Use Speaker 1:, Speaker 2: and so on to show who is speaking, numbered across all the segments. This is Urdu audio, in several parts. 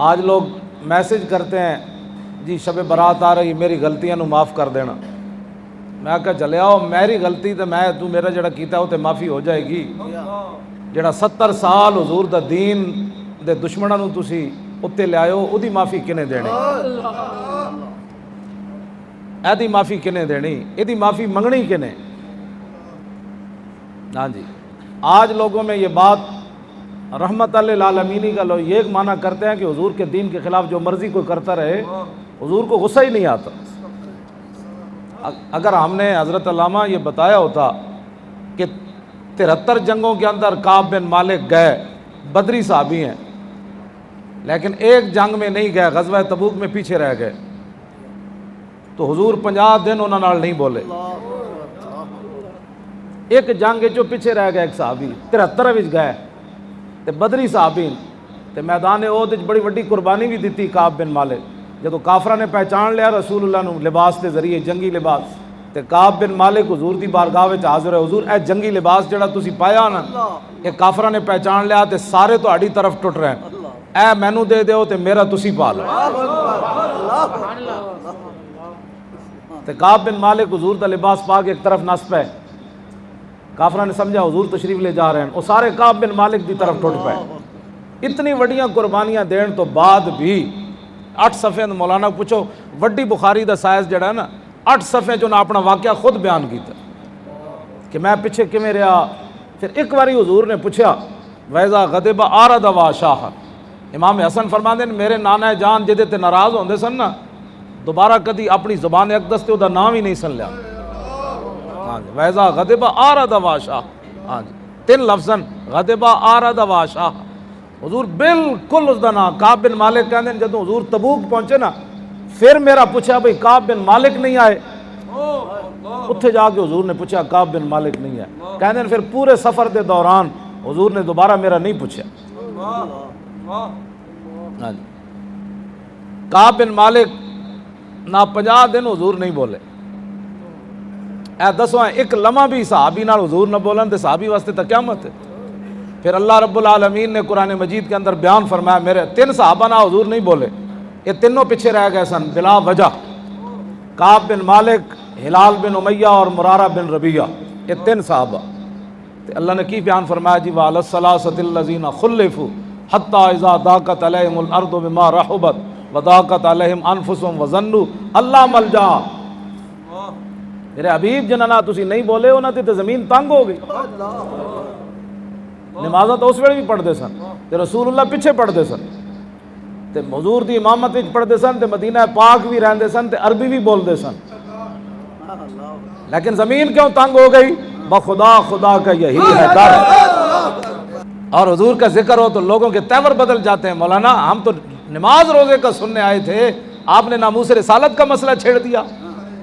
Speaker 1: آج لوگ میسج کرتے ہیں جی شب برات آ رہی میری غلطیاں نو معاف کر دینا. میں کہا چلے آؤ میری غلطی تے میں تو میرا جڑا کیتا وہ تے معافی ہو جائے گی. جڑا 70 سال حضور دا دین دے دشمناں نو تسی اتنے لے آئے ہو اودی معافی کنے دینی؟ ایدی معافی کنے دینی؟ ایدی معافی منگنی کنے؟ ہاں جی. آج لوگوں میں یہ بات رحمت للعالمین کا لوگ یہ ایک معنی کرتے ہیں کہ حضور کے دین کے خلاف جو مرضی کوئی کرتا رہے حضور کو غصہ ہی نہیں آتا. اگر ہم نے حضرت علامہ یہ بتایا ہوتا کہ 73 جنگوں کے اندر کعب بن مالک گئے، بدری صحابی ہیں، لیکن ایک جنگ میں نہیں گئے، غزوہ تبوک میں پیچھے رہ گئے، تو حضور 50 دن انہوں نال نہیں بولے. ایک جنگ جو پیچھے رہ گئے ایک صحابی 73 وچ گئے تے بدری صحابی تے میدان احد وچ بڑی وڈی قربانی بھی دیتی کعب بن مالک. جدو کافراں نے پہچان لیا رسول اللہ نو لباس کے ذریعے جنگی لباس تے کعب بن مالک حضور دی بارگاہ وچ حاضر ہے، حضور اے جنگی لباس جڑا تسی پایا نا یہ کافراں نے پہچان لیا تے سارے تہاڈی طرف ٹٹ رہے ہیں، اے مینوں دے دیو تے میرا تسی پا لو. تے کعب بن مالک حضور دا لباس پا کے ایک طرف نس پے، کافراں نے سمجھا حضور تشریف لے جا رہے ہیں، وہ سارے کعب بن مالک دی طرف ٹوٹ پے. اتنی وڈیاں قربانیاں دین تو بعد بھی 8 صفحے مولانا پوچھو وڈی بخاری دا سائز جڑا ہے نا 8 صفحے جو نا اپنا واقعہ خود بیان کیتا کہ میں پیچھے کیویں رہا. پھر ایک باری حضور نے پوچھا وَإِذَا غَضِبَ أَعْرَضَ وَأَشَاحَ. امام حسن فرماندے نے میرے نانا جان جدے تے ناراض ہوندے سن نا دوبارہ کدی اپنی زبان اقدس تے او دا نام ہی نہیں سن لیا. ہاں جی وَإِذَا غَضِبَ أَعْرَضَ وَأَشَاحَ. ہاں جی 3 لفظاً غَضِبَ أَعْرَضَ وَأَشَاحَ. حضور بالکل اس دا نام کعب بن مالک کہندے جدوں حضور تبوک پہنچے نا پھر میرا پوچھا بھئی کعب بن مالک نہیں آئے، اتھے جا کے حضور نے پوچھا کعب بن مالک نہیں آئے. کہندے پھر پورے سفر دے دوران حضور نے دوبارہ میرا نہیں پوچھا. ہاں جی کعب بن مالک نہ 50 دن حضور نہیں بولے. اے دسو ایک لمحہ بھی صحابی نال حضور نہ بولن تے صحابی واسطے تو قیامت ہے. پھر اللہ رب العالمین نے قرآن مجید کے اندر بیان فرمایا میرے 3 صحابہ نہ حضور نہیں بولے، یہ تینوں پیچھے رہ گئے سن بلا وجہ. کعب بن مالک، ہلال بن امیہ اور مرارہ بن ربیعہ، یہ 3 صحابہ. تے اللہ نے کی بیان فرمایا جی وَعَلَى الثَّلَاثَةِ الَّذِينَ خُلِّفُوا حَتَّى إِذَا ضَاقَتْ عَلَيْهِمُ الْأَرْضُ بِمَا رَحُبَتْ وَضَاقَتْ عَلَيْهِمْ أَنفُسُهُمْ وَظَنُّوا أَن لَّا مَلْجَأَ. میرے حبیب جنہاں نہ تسی نہیں بولے انہاں تے زمین تنگ ہو گئی. نمازاں تو اس ویلے بھی پڑھتے سن تے رسول اللہ پیچھے پڑھتے سن تے حضور دی امامت وچ پڑھتے سن تے مدینہ پاک بھی رہندے سن تے عربی بھی بولتے سن، لیکن زمین کیوں تنگ ہو گئی؟ بخدا خدا کا یہی ہے در. اور حضور کا ذکر ہو تو لوگوں کے تیور بدل جاتے ہیں. مولانا ہم تو نماز روزے کا سننے آئے تھے، آپ نے ناموس رسالت کا مسئلہ چھیڑ دیا.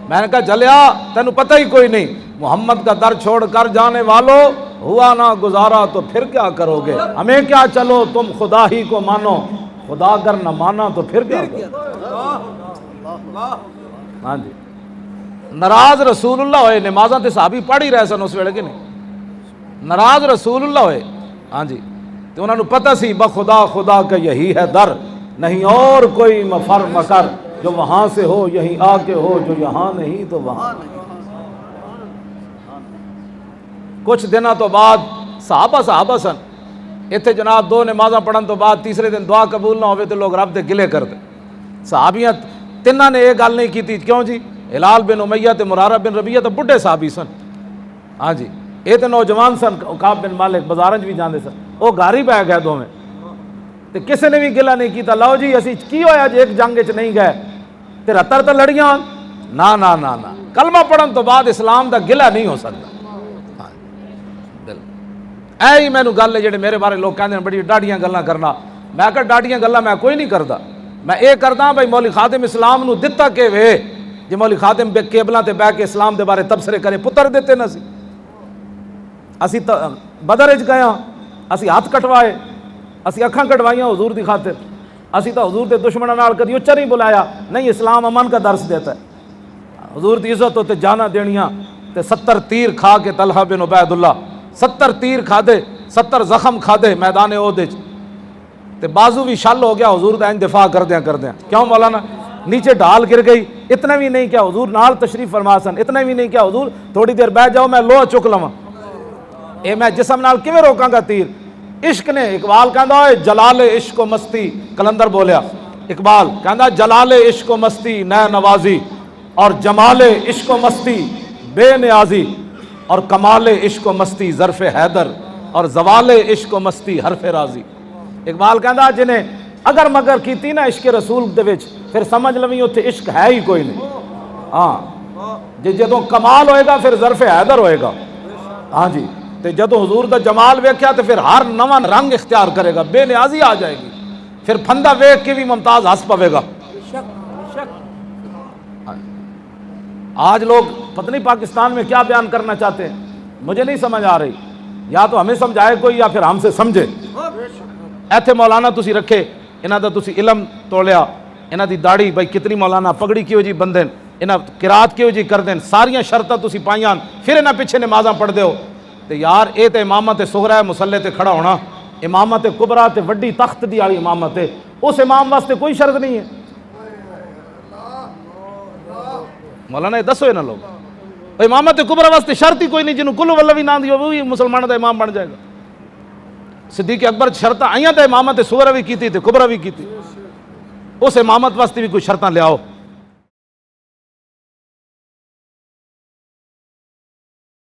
Speaker 1: میں نے کہا جلیا تینوں پتہ ہی کوئی نہیں، محمد کا در چھوڑ کر جانے والوں ہوا نہ گزارا تو پھر کیا کرو گے؟ ہمیں کیا چلو تم خدا ہی کو مانو، خدا اگر نہ مانا تو پھر کیا کرو؟ ہاں جی ناراض رسول اللہ ہوئے، نمازاں تے صحابی پڑھ ہی رہے سن اس ویلے کہ نہیں، ناراض رسول اللہ ہوئے. ہاں جی تو انہوں نے پتہ سی بخدا خدا کا یہی ہے در، نہیں اور کوئی مفر مکر، جو وہاں سے ہو یہیں آ کے ہو، جو یہاں نہیں تو وہاں نہیں. کچھ دنوں تو بعد صحابہ سن اتنے جناب 2 نمازاں پڑھن تو بعد تیسرے دن دعا قبول نہ ہوئے تو لوگ رب دے گلے کرتے. صحابیاں 3 نے یہ گل نہیں کی تھی. کیوں جی؟ ہلال بن امیہ تے مرارہ بن ربیعہ تو بڈھے صحابی سن. ہاں جی یہ تو نوجوان سن. کعب بن مالک بازارں بھی جاندے سن، وہ گھر ہی پہ گئے دوویں تے کسی نے بھی گلہ نہیں کیتا لو جی اسی کی ہویا جی ایک جنگ چ نہیں گئے 73 تو لڑیاں. نہ نہ نہ نہ کلمہ پڑھن تو بعد اسلام دا گلہ نہیں ہو سکتا. اے ہی مینوں گل ہے جڑے میرے بارے لوگ کہندے ہیں بڑی ڈاڈیاں گلاں کرنا. میں کہا ڈاڈیاں گلاں میں کوئی نہیں کردا، میں یہ کردا بھائی مولوی خادم اسلام نو دتا کہ وے جی مولوی خادم بے کیبلاں تے بیٹھ کے اسلام دے بارے تبصرے کرے پتر دیتے نہ سی. اسی بدر وچ گئے ہاں، اسی ہاتھ کٹوائے، اسی اکھاں کٹوائیاں حضور دی خاطر. اسی تو حضور دے دشمناں نال کدی اچا نہیں بلایا. نہیں، اسلام امن کا درس دیتا ہے. حضور دی عزت ہوتے جانا دینیاں تے 70 تیر کھا کے طلحہ بن عبید اللہ 70 تیر کھا دے، 70 زخم کھا دے میدان احد وچ. تے بازو بھی شل ہو گیا، حضور دا دفاع کر دیا کیوں مولانا نیچے ڈھال گر گئی، اتنا بھی نہیں کیا حضور نال تشریف فرما سن، اتنا بھی نہیں کیا حضور تھوڑی دیر بیٹھ جاؤ میں لوہ چک لواں، اے میں جسم نال کیویں روکاں گا تیر؟ عشق نے، اقبال کہندا ہے جلال عشق و مستی، کلندر بولیا اقبال کہندا جلال عشق و مستی نئے نوازی، اور جمال عشق و مستی بے نیازی، اور کمال عشق و مستی ظرف حیدر، اور زوال عشق و مستی حرف راضی۔ اقبال کہندا جنہیں اگر مگر کیتی نا عشق رسول دے وچ پھر سمجھ لویں اوتھے عشق ہے ہی کوئی نہیں۔ ہاں جے جدوں کمال ہوئے گا پھر ظرف حیدر ہوئے گا، ہاں جی، تے جدوں حضور دا جمال ویکھیا تے پھر ہر نواں رنگ اختیار کرے گا، بے نیازی آ جائے گی، پھر پھندا ویکھ کے بھی ممتاز ہنس پوے گا۔ آج لوگ پتہ نہیں پاکستان میں کیا بیان کرنا چاہتے ہیں، مجھے نہیں سمجھ آ رہی، یا تو ہمیں سمجھائے کوئی یا پھر ہم سے سمجھے۔ ایتھے مولانا تسی رکھے، انہاں دا تسی علم تولیا، انہاں دی داڑھی بھائی کتنی مولانا پگڑی کیوں جی بندے، انہاں قرات کیوں جی کر دیں، ساریاں شرطاں تسی پائیاں، پھر انہاں پیچھے نمازاں پڑھ دیو تے یار اے تے امامت صغرا ہے، مصلے تے کھڑا ہونا، امامت کبریٰ تے وڈی تخت دی والی امامت ہے، اس امام واسطے کوئی شرط نہیں ہے۔ مولانا دسو یہ نہ لوگ، امامت کبریٰ واسطے شرط ہی کوئی نہیں، جنہوں کلو واللہ بھی نہ دیو وہی مسلمان دا امام بن جائے گا۔ صدیق اکبر شرطاں آئیاں تے امامت صغرا بھی کیتی تے کبریٰ بھی کیتی، اس امامت واسطے بھی کوئی شرطاں لے آؤ۔